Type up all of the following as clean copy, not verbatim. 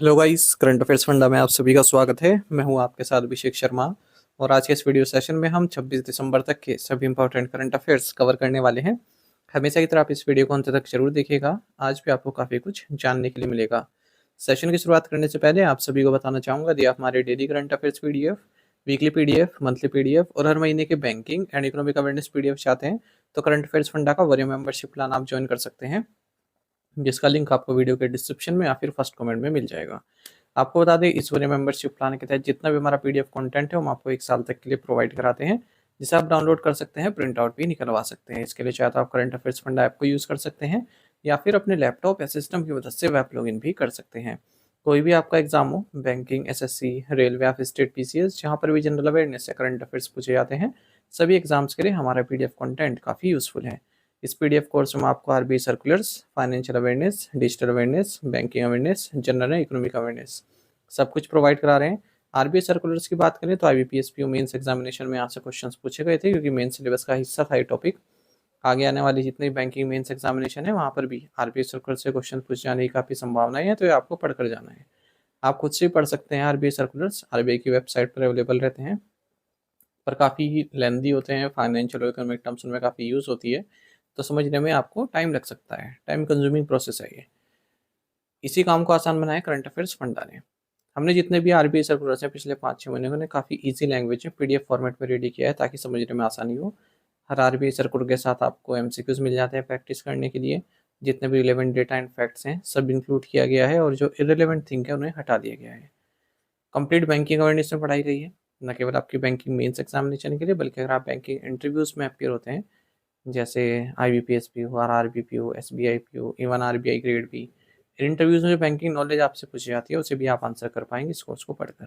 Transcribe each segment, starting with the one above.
Hello guys, current affairs funda में आप सभी का स्वागत है। मैं हूं आपके साथ अभिषेक शर्मा। और आज के इस वीडियो सेशन में हम 26 दिसंबर तक के सभी इंपॉर्टेंट करंट अफेयर्स कवर करने वाले हैं। हमेशा की तरह आप इस वीडियो को अंत तक जरूर देखिएगा। आज भी आपको काफ़ी कुछ जानने के लिए मिलेगा। सेशन की शुरुआत करने से पहले आप सभी को बताना चाहूँगा यदि आप हमारे daily current affairs PDF, weekly PDF, monthly PDF और हर महीने के banking and economic awareness PDF चाहते हैं तो करंट अफेयर्स फंडा का वॉरियर मेंबरशिप प्लान आप ज्वाइन कर सकते हैं, जिसका लिंक आपको वीडियो के डिस्क्रिप्शन में या फिर फर्स्ट कमेंट में मिल जाएगा। आपको बता दें, इस वाले मेंबरशिप प्लान के तहत जितना भी हमारा पीडीएफ कंटेंट है हम आपको 1 साल तक के लिए प्रोवाइड कराते हैं, जिसे आप डाउनलोड कर सकते हैं, प्रिंट आउट भी निकलवा सकते हैं। इसके लिए चाहे तो आप करंट अफेयर्स फंडा ऐप को यूज़ कर सकते हैं या फिर अपने लैपटॉप या सिस्टम की मदद से वेब लॉगिन भी कर सकते हैं। कोई भी आपका एग्जाम हो, बैंकिंग, एसएससी, रेलवे या फिर स्टेट पीसीएस, जहाँ पर भी जनरल अवेयरनेस या करंट अफेयर्स पूछे जाते हैं, सभी एग्जाम्स के लिए हमारा पीडीएफ कंटेंट काफ़ी यूजफुल है। इस पीडीएफ कोर्स में आपको RBI circulars, financial awareness, digital awareness, banking awareness, general and economic awareness सब कुछ प्रोवाइड करा रहे हैं। आरबीआई सर्कुलर्स की बात करें तो आईबीपीएस पीओ मेंस एग्जामिनेशन में यहाँ से क्वेश्चंस पूछे गए थे, क्योंकि मेंस सिलेबस का हिस्सा था ये टॉपिक। आगे आने वाली जितनी बैंकिंग मेंस एग्जामिनेशन है वहाँ पर भी आरबीआई सर्कुलर से क्वेश्चन पूछ जाने की काफ़ी संभावनाएं हैं, तो ये आपको पढ़कर जाना है। आप खुद से पढ़ सकते हैं। आरबीआई सर्कुलर्स आरबीआई की वेबसाइट पर अवेलेबल रहते हैं, पर काफ़ी लेंदी होते हैं। फाइनेंशियल और इकोनॉमिक टर्म्स उनमें काफ़ी यूज़ होती है, तो समझने में आपको टाइम लग सकता है। टाइम कंज्यूमिंग प्रोसेस है ये। इसी काम को आसान बनाया करंट अफेयर्स फंडा ने। हमने जितने भी आरबीआई सर्कुलर्स हैं पिछले 5-6 महीने में काफ़ी इजी लैंग्वेज में पीडीएफ फॉर्मेट में रेडी किया है, ताकि समझने में आसानी हो। हर आरबीआई सर्कुलर के साथ आपको एमसीक्यूज मिल जाते हैं प्रैक्टिस करने के लिए। जितने भी रिलेवेंट डेटा एंड फैक्ट्स हैं सब इंक्लूड किया गया है, और जो इरेलीवेंट थिंग है उन्हें हटा दिया गया है। कंप्लीट बैंकिंग अवेयरनेस में पढ़ाई गई है, न केवल आपकी बैंकिंग मेंस एग्जामिनेशन के लिए, बल्कि अगर आप बैंकिंग इंटरव्यूज में अपियर होते हैं, जैसे आईबीपीएस पी हो, आरआरबी पी हो, एसबीआई पी हो, इवन आरबीआई ग्रेड बी, इन इंटरव्यूज में जो बैंकिंग नॉलेज आपसे पूछी जाती है उसे भी आप आंसर कर पाएंगे इस कोर्स को पढ़कर।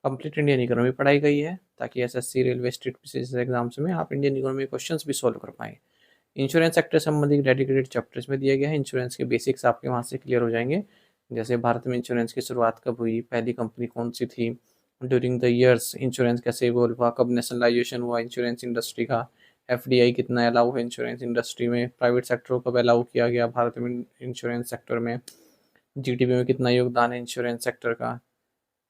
कंप्लीट इंडियन इकोनॉमी पढ़ाई गई है, ताकि SSC, railway, state PCS exams में आप इंडियन इकोनॉमी क्वेश्चंस भी सॉल्व कर पाएं। इंश्योरेंस सेक्टर संबंधित डेडिकेटेड चैप्टर्स में दिया गया है। इंश्योरेंस के बेसिक्स आपके वहाँ से क्लियर हो जाएंगे, जैसे भारत में इंश्योरेंस की शुरुआत कब हुई, पहली कंपनी कौन सी थी, ड्यूरिंग द ईयर्स इंश्योरेंस कैसे इवॉल्व हुआ, कब नेशनलाइजेशन हुआ इंश्योरेंस इंडस्ट्री का, एफडीआई कितना अलाउ है इंश्योरेंस इंडस्ट्री में, प्राइवेट सेक्टर को कब अलाउ किया गया भारत में इंश्योरेंस सेक्टर में, जीडीपी में कितना योगदान है इंश्योरेंस सेक्टर का,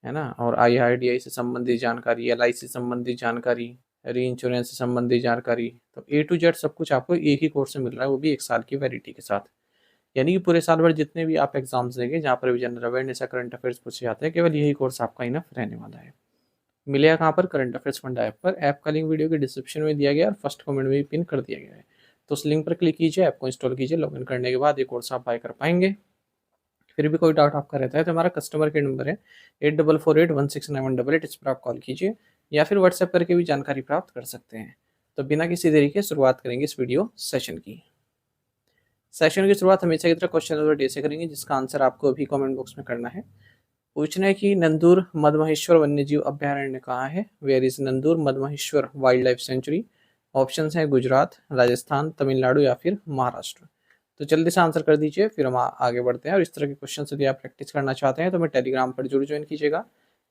है ना। और आईआरडीआई से संबंधित जानकारी, एलआईसी से संबंधित जानकारी, री इंश्योरेंस से संबंधित जानकारी, तो ए टू जेड सब कुछ आपको एक ही कोर्स में मिल रहा है, वो भी 1 साल की वैलिडिटी के साथ। यानी कि पूरे साल भर जितने भी आप एग्जाम्स देंगे जहाँ पर भी जनरल अवेयरनेस या करंट अफेयर्स पूछे जाते हैं, केवल यही कोर्स आपका इनफ रहने वाला है। मिलेगा कहाँ पर? करंट अफेयर्स फंडा ऐप पर। ऐप का लिंक वीडियो के डिस्क्रिप्शन में दिया गया है और फर्स्ट कमेंट में भी पिन कर दिया गया है, तो उस लिंक पर क्लिक कीजिए, ऐप को इंस्टॉल कीजिए। लॉगिन करने के बाद ये कोर्स आप बाय कर पाएंगे। फिर भी कोई डाउट आपका रहता है तो हमारा कस्टमर केयर नंबर है 8448169188, इस पर आप कॉल कीजिए या फिर व्हाट्सएप करके भी जानकारी प्राप्त कर सकते हैं। तो बिना किसी देरी के शुरुआत करेंगे इस वीडियो सेशन की। सेशन की शुरुआत हमेशा की तरह क्वेश्चन नंबर डे से करेंगे, जिसका आंसर आपको अभी कमेंट बॉक्स में करना है। पूछना है कि नंदूर मधमहेश्वर वन्यजीव अभ्यारण्य कहाँ है? Where is Nandur Madhmaheshwar wildlife sanctuary? Options हैं गुजरात, राजस्थान, तमिलनाडु या फिर महाराष्ट्र। तो जल्दी से आंसर कर दीजिए, फिर हम आगे बढ़ते हैं। और इस तरह के क्वेश्चन यदि आप प्रैक्टिस करना चाहते हैं तो मैं टेलीग्राम पर जरूर ज्वाइन कीजिएगा।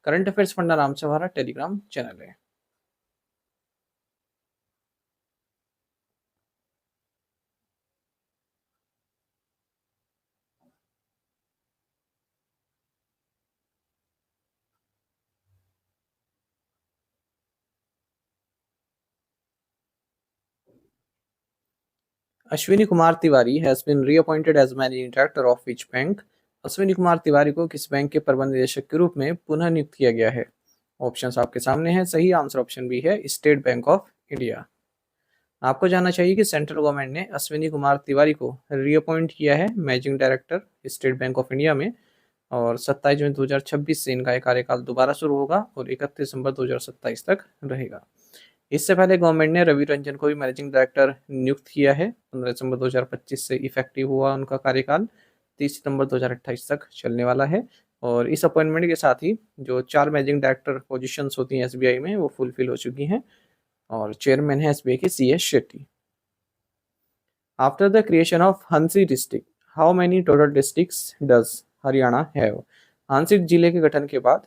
करंट अफेयर्स फंडा नाम से हमारा टेलीग्राम चैनल है। Ashwini Kumar Tiwari has been reappointed as managing director of which bank? Ashwini Kumar Tiwari को किस बैंक के प्रबंध निदेशक के रूप में पुनः नियुक्त किया गया है? ऑप्शंस आपके सामने हैं। सही आंसर ऑप्शन बी है, स्टेट बैंक ऑफ इंडिया। आपको जानना चाहिए कि सेंट्रल गवर्नमेंट ने अश्विनी कुमार तिवारी को रीअपॉइंट किया है managing director state bank of India में, और 27 जून 2026 से इनका ये कार्यकाल दोबारा शुरू होगा और 31 दिसंबर 2027 तक रहेगा। इससे पहले गवर्नमेंट ने रवि रंजन को भी मैनेजिंग डायरेक्टर नियुक्त किया है। 15 दिसंबर 2025 से इफेक्टिव हुआ उनका कार्यकाल, 30 सितंबर 2028 तक चलने वाला है। और इस अपॉइंटमेंट के साथ ही जो 4 मैनेजिंग डायरेक्टर पोजीशंस होती हैं एसबीआई में वो फुलफिल हो चुकी हैं, और चेयरमैन है एसबीआई के C S Setty. After the creation of Hansi district, how many total districts does Haryana have? Hansi जिले के गठन के बाद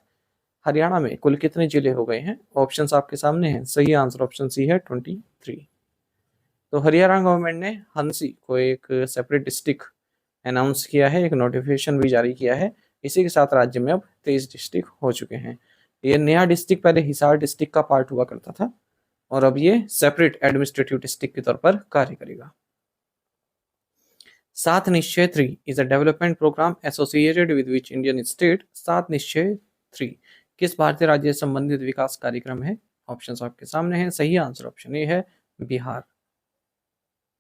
हरियाणा में कुल कितने जिले हो गए हैं? ऑप्शंस आपके सामने हैं। सही आंसर ऑप्शन सी है, 23। तो हरियाणा गवर्नमेंट ने हंसी को एक सेपरेट डिस्ट्रिक्ट अनाउंस किया है, एक नोटिफिकेशन भी जारी किया है, इसी के साथ राज्य में अब 23 डिस्ट्रिक्ट हो चुके हैं। ये नया डिस्ट्रिक्ट पहले हिसार डिस्ट्रिक्ट का पार्ट हुआ करता था और अब ये सेपरेट एडमिनिस्ट्रेटिव डिस्ट्रिक्ट के तौर पर कार्य करेगा। सात निश्चय 3 is a development program associated with which Indian state। सात निश्चय 3 किस भारतीय राज्य से संबंधित विकास कार्यक्रम है? ऑप्शंस आपके सामने हैं। सही आंसर ऑप्शन ए है बिहार।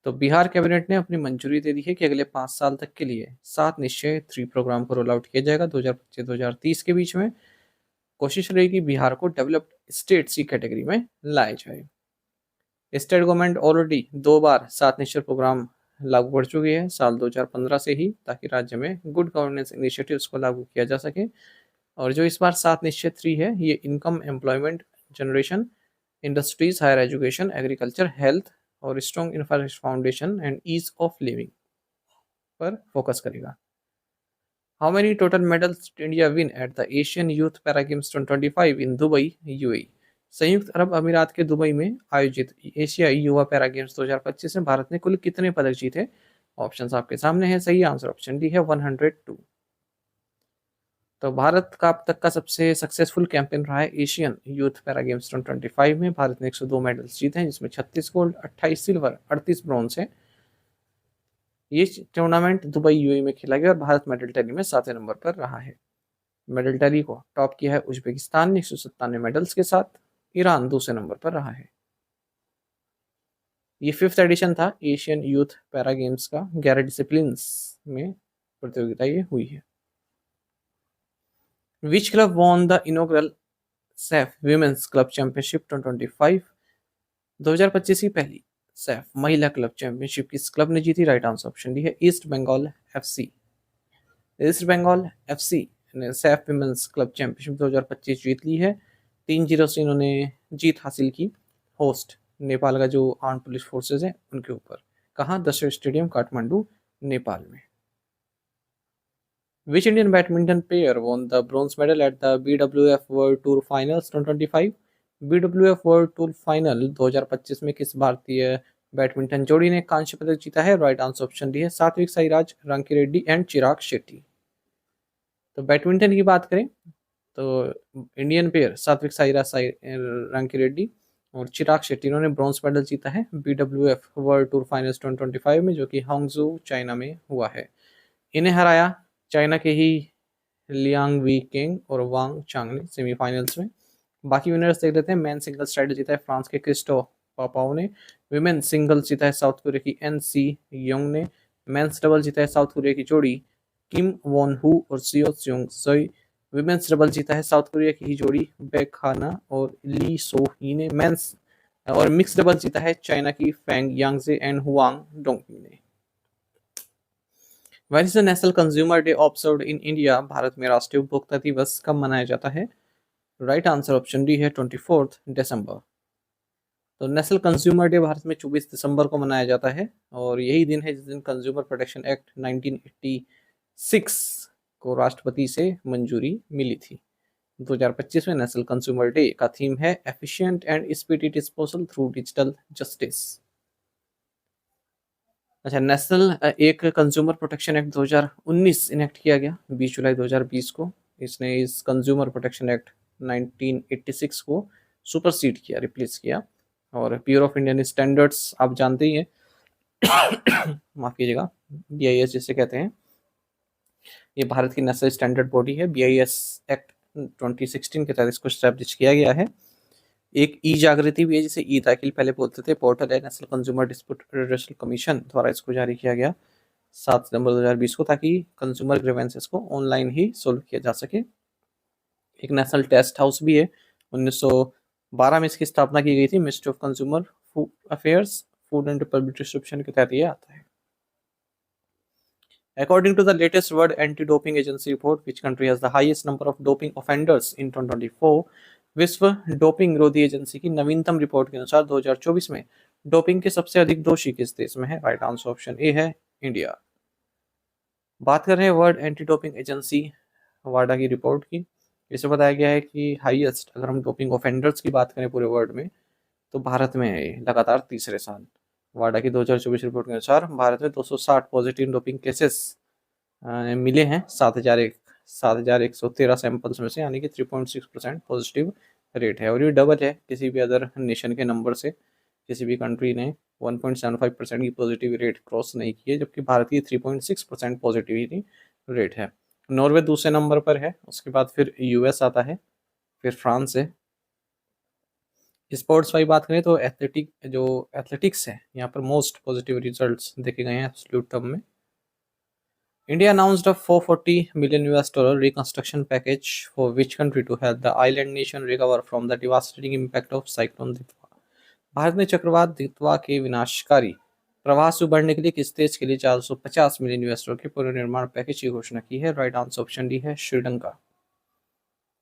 तो बिहार कैबिनेट ने अपनी मंजूरी दे दी है कि अगले 5 साल तक के लिए सात निश्चय 3 प्रोग्राम को रोल आउट किया जाएगा 2025-2030 के बीच में। कोशिश रहेगी बिहार को डेवलप्ड स्टेट्स की कैटेगरी में लाया जाए। स्टेट गवर्नमेंट ऑलरेडी 2 बार सात निश्चय प्रोग्राम लागू कर चुकी है साल 2015 से ही, ताकि राज्य में गुड गवर्नेंस इनिशिएटिव्स को लागू किया जा सके। और जो इस बार सात निश्चय 3 है ये income, employment generation, industries, higher education, agriculture, health और strong infrastructure foundation and ease of living पर फोकस करेगा। How many total medals India win at the Asian youth para games 2025 in Dubai, UAE. संयुक्त अरब अमीरात के Dubai में आयोजित एशियाई युवा पैरा गेम्स 2025 में भारत ने कुल कितने पदक जीते? ऑप्शंस आपके सामने हैं। सही आंसर ऑप्शन डी है 102। तो भारत का अब तक का सबसे सक्सेसफुल कैंपेन रहा है एशियन यूथ पैरा गेम्स 2025 में। भारत ने 102 मेडल्स जीते हैं जिसमें 36 गोल्ड, 28 सिल्वर, 38 ब्रॉन्ज है। ये टूर्नामेंट दुबई, यूएई में खेला गया और भारत मेडल टैली में 7वें नंबर पर रहा है। मेडल टैली को टॉप किया है उज्बेकिस्तान ने 197 मेडल्स के साथ। ईरान दूसरे नंबर पर रहा है। ये 5th एडिशन था एशियन यूथ पैरा गेम्स का। 11 डिसिप्लिन्स में प्रतियोगिता ये हुई है। Which club won the inaugural SAFF women's club championship 2025? 2025 की पहली सैफ महिला क्लब चैंपियनशिप किस क्लब ने जीती? राइट आंसर ऑप्शन डी है East Bengal FC. East Bengal FC ने सैफ विमेंस क्लब चैंपियनशिप 2025 जीत ली है। 3-0 से इन्होंने जीत हासिल की होस्ट नेपाल का जो आर्म पुलिस फोर्सेज है उनके ऊपर। कहाँ? दशरथ स्टेडियम, काठमांडू, नेपाल में। Which Indian badminton player won the bronze medal at the BWF world tour finals 2025? BWF world tour final 2025 में किस भारतीय बैडमिंटन जोड़ी ने कांस्य पदक जीता है? राइट आंसर ऑप्शन डी है सात्विक साईराज, रांकी रेड्डी एंड चिराग शेट्टी। तो बैडमिंटन की बात करें तो इंडियन पेयर सात्विक साईराज, रांकी रेड्डी और चिराग शेट्टी इन्होंने ब्रॉन्ज मेडल जीता है BWF वर्ल्ड टूर फाइनल्स 2025 में, जो कि हांगझू चाइना में हुआ है। इन्हें हराया चाइना के ही लियांग वी किंग और वांग चांग ने सेमीफाइनल्स में। बाकी विनर्स देख लेते हैं। मैन सिंगल्स टाइटल जीता है फ्रांस के क्रिस्टो पापाओ ने। विमेन सिंगल्स जीता है साउथ कोरिया की NC योंग ने। मेंस डबल जीता है साउथ कोरिया की जोड़ी किम वॉन हु और सियो स्योंग सोई। विमेंस डबल जीता है साउथ कोरिया की ही जोड़ी बेखाना और ली सो ही ने। मेंस और मिक्स डबल जीता है चाइना की फैंग यांगजे एंड हुआंग डोंगही ने। When is the national consumer day observed in India? Bharat में राष्ट्रीय उपभोक्ता दिवस कब मनाया जाता है? राइट आंसर ऑप्शन डी है 24 दिसंबर। तो नेशनल कंज्यूमर डे भारत में 24 दिसंबर को मनाया जाता है और यही दिन है जिस दिन कंज्यूमर प्रोटेक्शन एक्ट 1986 को राष्ट्रपति से मंजूरी मिली थी। 2025 में नेशनल कंज्यूमर डे का थीम है efficient and speedy disposal through digital justice. अच्छा, नेशनल एक कंज्यूमर प्रोटेक्शन एक्ट 2019 इनेक्ट किया गया 20 जुलाई 2020 को। इसने इस कंज्यूमर प्रोटेक्शन एक्ट 1986 को सुपरसीड किया, रिप्लेस किया। और ब्यूरो ऑफ इंडियन स्टैंडर्ड्स आप जानते ही हैं माफ कीजिएगा, BIS जिसे कहते हैं, ये भारत की नेशनल स्टैंडर्ड बॉडी है। BIS एक्ट 2016 के तहत इसको स्टैब्लिश किया गया है। एक ई जागृति भी है जिसे ई दाखिल पहले बोलते थे, पोर्टल है national consumer dispute resolution commission द्वारा इसको जारी किया गया 7 सितंबर 2020 को, ताकि कंज्यूमर ग्रीवेंसेस को ऑनलाइन ही सोल्व किया जा सके। एक नेशनल टेस्ट हाउस भी है, 1912 में इसकी स्थापना की गई थी। Ministry of consumer affairs, food and public distribution के तहत ये आता है। According to the latest World Anti-Doping Agency report, which country has the highest number of doping offenders in 2024? विश्व डोपिंग विरोधी एजेंसी की नवीनतम रिपोर्ट के अनुसार 2024 में डोपिंग के सबसे अधिक दोषी किस देश में है? राइट आंसर ऑप्शन ए है इंडिया। बात कर रहे हैं वर्ल्ड एंटी डोपिंग एजेंसी वाडा की रिपोर्ट की। इसे बताया गया है कि हाईएस्ट, अगर हम डोपिंग ऑफेंडर्स की बात करें पूरे वर्ल्ड में, तो भारत में है लगातार तीसरे साल। वाडा की 2024 रिपोर्ट के अनुसार भारत में 260 पॉजिटिव डोपिंग केसेस मिले हैं 7,001 7,113 सैंपल्स में से, यानी कि 3.6% पॉजिटिव रेट है। और ये डबल है किसी भी अदर नेशन के नंबर से। किसी भी कंट्री ने 1.75% की पॉजिटिव रेट क्रॉस नहीं की है, जबकि भारत की 3.6% पॉजिटिविटी रेट है। नॉर्वे दूसरे नंबर पर है, उसके बाद फिर यूएस आता है, फिर फ्रांस है। स्पोर्ट्स वाली बात करें तो एथलेटिक्स है, यहाँ पर मोस्ट पॉजिटिव रिजल्ट्स देखे गए हैं एब्सोल्यूट टर्म में। India announced a $440 million reconstruction package for which country to help the island nation recover from the devastating impact of cyclone Ditwa। Bharat ने चक्रवात दितवा के विनाशकारी प्रवाह से उबरने के लिए किस देश के लिए $450 मिलियन के पुनर्निर्माण पैकेज की घोषणा की है? राइट आंसर ऑप्शन डी है श्रीलंका।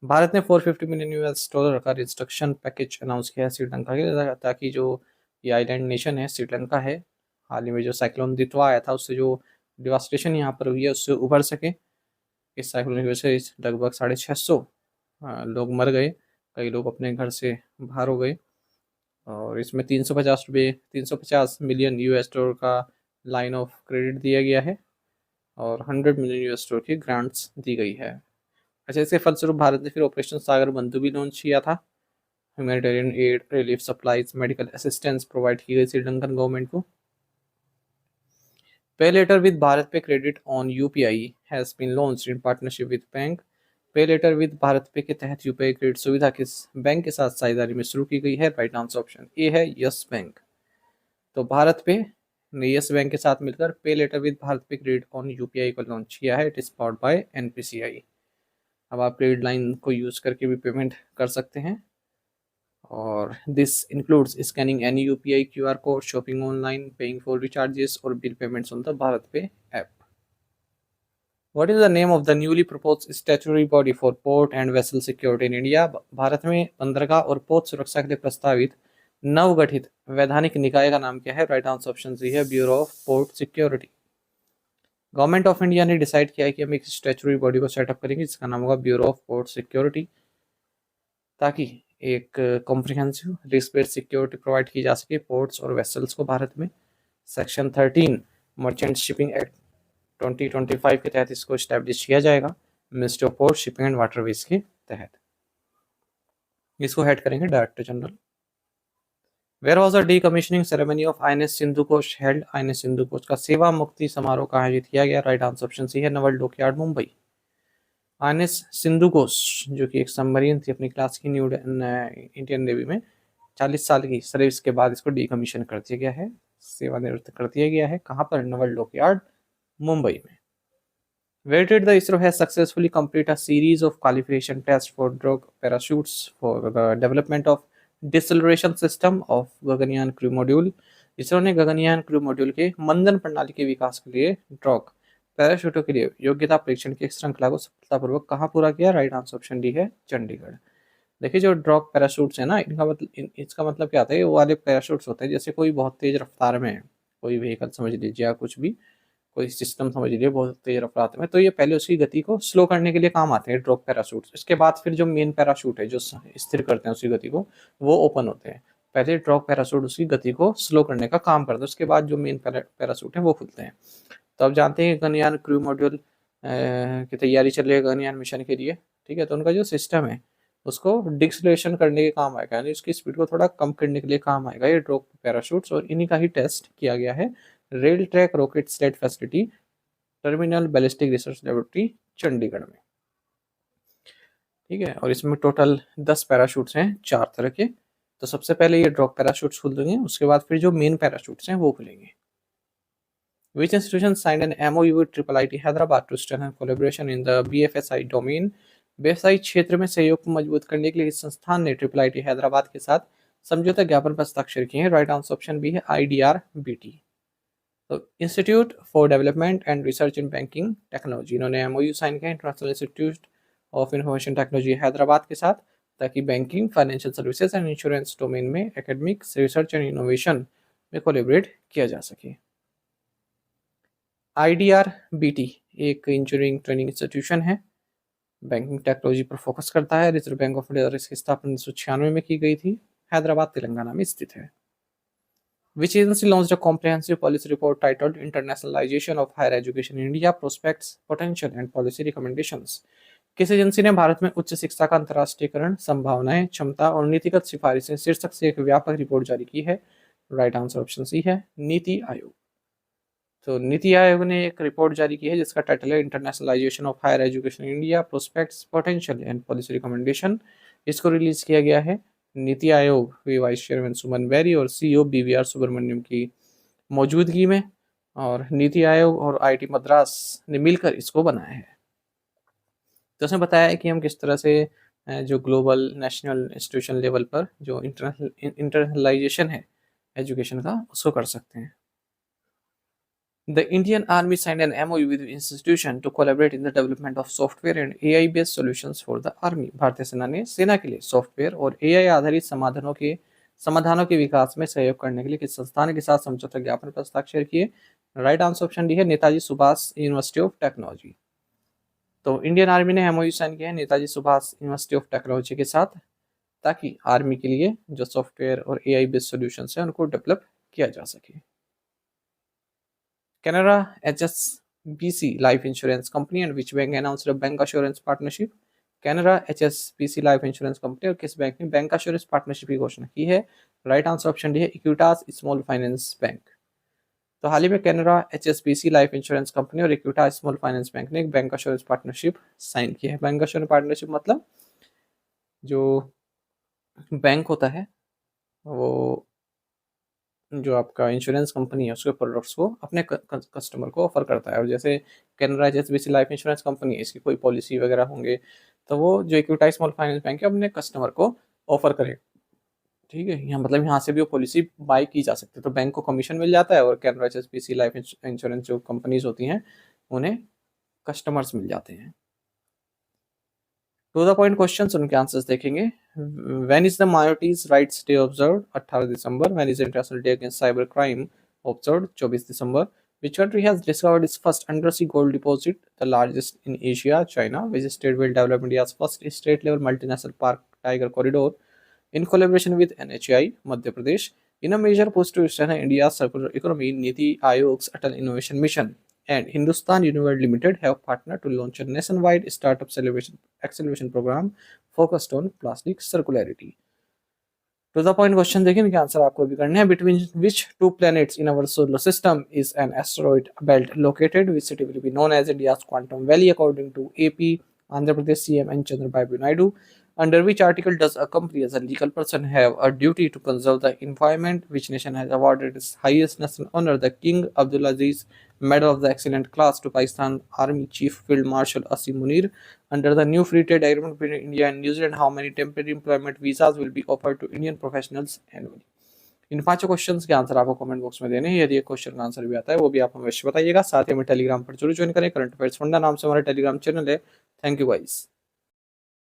भारत ने $450 मिलियन का रिकंस्ट्रक्शन पैकेज अनाउंस किया है श्रीलंका के, ताकि जो ये आइलैंड नेशन है श्रीलंका है, हाल ही में जो साइक्लोन दितवा आया था उससे जो डिवास्टेशन यहाँ पर हुई है उससे उभर सके। इस साइक्लोन की वजह से लगभग 650 लोग मर गए, कई लोग अपने घर से बाहर हो गए। और इसमें 350 मिलियन का लाइन ऑफ क्रेडिट दिया गया है और 100 मिलियन की ग्रांट्स दी गई है। अच्छा, इसके फलस्वरूप भारत ने फिर ऑपरेशन सागर बंधु भी लॉन्च किया था। Humanitarian add, relief supplies, medical assistance provide की गई श्रीलंकन गवर्नमेंट को। पे later with BharatPe credit on UPI has been launched in partnership with bank. Pay later with BharatPe के तहत यूपीआई क्रेडिट सुविधा किस बैंक के साथ साझेदारी में शुरू की गई है? राइट आंसर ऑप्शन ए है यस बैंक। तो भारत पे ने यस बैंक के साथ मिलकर पे later with BharatPe credit on UPI को लॉन्च किया है। It is powered by NPCI. अब आप क्रेडिट लाइन को यूज करके भी पेमेंट कर सकते हैं, और this includes scanning any UPI QR code, shopping online, paying for recharges और bill payments on the Bharat Pe app. What is the name of the newly proposed statutory body for port and vessel security in India? Bharat में बंदरगाह और port सुरक्षा के लिए प्रस्तावित नवगठित वैधानिक निकाय का नाम क्या है? राइट आंसर ऑप्शन सी है bureau of port security. Government of India ने डिसाइड किया है कि हम एक स्टैट्यूटरी बॉडी को सेटअप करेंगे जिसका नाम होगा ब्यूरो ऑफ पोर्ट सिक्योरिटी, ताकि एक comprehensive risk based security provide की जा सके पोर्ट्स और वेसल्स को भारत में। सेक्शन 13 मर्चेंट शिपिंग एक्ट 2025 के तहत इसको स्टैब्लिश किया जाएगा, ministry of port, shipping and waterways के तहत। इसको हेड करेंगे director general. Where was the decommissioning ceremony of INS Sindhukosh held? INS Sindhu कोश का सेवा मुक्ति समारोह का आयोजित किया गया। राइट आंसर ऑप्शन सी है नवल डॉकयार्ड, मुंबई। आईएनएस सिंधु कोश जो कि एक सबमरीन थी अपनी क्लास की, न्यू इंडियन नेवी में 40 साल की सर्विस के बाद इसको डीकमीशन कर दिया गया है, सेवानिवृत्त कर दिया गया है। कहाँ पर? नवल डॉकयार्ड, मुंबई में। Where did the ISRO has successfully complete a series of qualification tests for drug parachutes for the development of deceleration system of Gaganyaan crew module? ISRO ने गगनयान क्रू मॉड्यूल के मंदन प्रणाली के विकास के लिए ड्रॉग पैराशूटों के लिए योग्यता परीक्षण की श्रृंखला को सफलतापूर्वक कहाँ पूरा किया? राइट आंसर ऑप्शन डी है चंडीगढ़। देखिए, जो ड्रॉग पैराशूट्स है ना, इसका मतलब क्या आता है? वो वाले पैराशूट्स होते हैं जैसे कोई बहुत तेज रफ्तार में है, कोई व्हीकल समझ लीजिए या कुछ भी, कोई सिस्टम समझ लीजिए बहुत तेज रफ्तार में, तो ये पहले उसकी गति को स्लो करने के लिए काम आते हैं ड्रॉप पैराशूट। इसके बाद फिर जो मेन पैराशूट है जो स्थिर करते हैं उसकी गति को, वो ओपन होते हैं। पहले ड्रॉप पैराशूट उसकी गति को स्लो करने का काम करते हैं, उसके बाद जो मेन पैराशूट है वो खुलते हैं। तो अब जानते हैं गगनयान क्रू मॉड्यूल की तैयारी चल रही है गगनयान मिशन के लिए, ठीक है। तो उनका जो सिस्टम है उसको डिक्सलेशन करने के काम आएगा, यानी उसकी स्पीड को थोड़ा कम करने के लिए काम आएगा ये ड्रॉप पैराशूट्स, और इन्हीं का ही टेस्ट किया गया है rail track rocket slate facility terminal ballistic research laboratory Chandigarh में, ठीक है। और इसमें टोटल 10 पैराशूट्स हैं 4 तरह के। तो सबसे पहले ये ड्रॉप पैराशूट्स खुल देंगे, उसके बाद फिर जो मेन पैराशूट्स हैं वो खुलेंगे। Which institution signed an MOU with IIIT Hyderabad to strengthen collaboration in the BFSI domain? BFSI क्षेत्र में सहयोग को मजबूत करने के लिए इस संस्थान ने IIIT हैदराबाद के साथ समझौता ज्ञापन पर हस्ताक्षर किए हैं। राइट आंसर ऑप्शन बी है IDRBT। तो institute for development and research in banking technology, इन्होंने MOU साइन किया international institute of information technology Hyderabad के साथ, ताकि banking, financial services and insurance domain में एकेडमिक रिसर्च एंड इनोवेशन में कोलैबोरेट किया जा सके। IDRBT एक इंजीनियरिंग ट्रेनिंग इंस्टीट्यूशन है, बैंकिंग टेक्नोलॉजी पर फोकस करता है। रिजर्व बैंक ऑफ इंडिया इसकी स्थापना 1996 में की गई थी, हैदराबाद तेलंगाना में स्थित है। Which agency launched a comprehensive policy report titled Internationalization of Higher Education in India: Prospects, Potential and Policy Recommendations? किस एजेंसी ने भारत में उच्च शिक्षा का अंतर्राष्ट्रीयकरण, संभावनाएं, क्षमता और नीतिगत सिफारिशें शीर्षक से एक व्यापक रिपोर्ट जारी की है? राइट आंसर ऑप्शन सी है, नीति आयोग। तो नीति आयोग ने एक रिपोर्ट जारी की है जिसका टाइटल है internationalization of higher education in India: prospects, potential and policy recommendation. इसको रिलीज किया गया है नीति आयोग के वाइस चेयरमैन सुमन बेरी और सीईओ बीवीआर सुब्रमण्यम की मौजूदगी में, और नीति आयोग और आईआईटी मद्रास ने मिलकर इसको बनाया है। तो उसने बताया है कि हम किस तरह से जो ग्लोबल नेशनल इंस्टीट्यूशन लेवल पर जो इंटरनेशनलाइजेशन है एजुकेशन का, उसको कर सकते हैं। The Indian Army signed an MOU with the institution to collaborate in the development of software and AI-based solutions for the Army. भारतीय सेना ने सेना के लिए सॉफ्टवेयर और AI आधारित समाधानों के विकास में सहयोग करने के लिए किस संस्थान के साथ समझौता ज्ञापन पर हस्ताक्षर किए? राइट आंसर ऑप्शन डी है, Netaji Subhash university of technology. तो इंडियन आर्मी ने MOU साइन किया है Netaji Subhash university of technology के साथ, ताकि आर्मी के लिए जो सॉफ्टवेयर और AI बेस्ड सॉल्यूशंस है उनको डेवलप किया जा सके। Canara HSBC Life Insurance Company and which bank announced a bank assurance partnership? Canara HSBC Life Insurance Company और किस बैंक ने बैंक assurance पार्टनरशिप की घोषणा की है? राइट आंसर ऑप्शन डी है, इक्विटास स्मॉल फाइनेंस बैंक। तो हाल ही में Canara HSBC life insurance company और इक्विटास स्मॉल फाइनेंस बैंक ने एक बैंक assurance पार्टनरशिप साइन की है। बैंक assurance पार्टनरशिप मतलब जो बैंक होता है वो जो आपका इंश्योरेंस कंपनी है उसके प्रोडक्ट्स को अपने कस्टमर को ऑफर करता है। और जैसे Canara HSBC life insurance company है, इसकी कोई पॉलिसी वगैरह होंगे तो वो जो इक्विटाइज स्मॉल फाइनेंस बैंक है अपने कस्टमर को ऑफर करे। ठीक है, यहाँ मतलब यहाँ से भी वो पॉलिसी बाय की जा सकती है, तो बैंक को कमीशन मिल जाता है और कैनरा HSBC लाइफ इंश्योरेंस जो कंपनीज होती हैं उन्हें कस्टमर्स मिल जाते हैं। टू द पॉइंट क्वेश्चन, उनके आंसर्स देखेंगे। When is the minorities rights day observed? 18 December. When is international day against cyber crime observed? 24 December. Which country has discovered its first undersea gold deposit, the largest in Asia? China. Which state will develop India's first state-level multinational park tiger corridor in collaboration with NHAI? Madhya Pradesh. In a major push to strengthen India's circular economy, Niti Aayog's Atal Innovation Mission and Hindustan Unilever Limited have partnered to launch a nationwide startup acceleration program focused on plastic circularity. To the point question देखिए, इनके answer आपको भी करने हैं। Between which two planets in our solar system is an asteroid belt located? Which city will be known as India's Quantum Valley according to AP Andhra Pradesh CM N Chandrababu Naidu? Under which article does a company as a legal person have a duty to conserve the environment? Which nation has awarded its highest national honor, the King Abdulaziz Medal of the Excellent Class, to Pakistan Army Chief Field Marshal Asim Munir? Under the new free trade agreement between India and New Zealand, how many temporary employment visas will be offered to Indian professionals annually? इन पांचों questions के answer आपको comment box में देने हैं। यदि एक question का answer भी आता है वो भी आप हमें अवश्य बताइएगा। साथ ही हमें टेलीग्राम पर जरूर ज्वाइन करें। करंट अफेयर्स फंडा नाम से हमारा टेलीग्राम चैनल है। Thank you guys.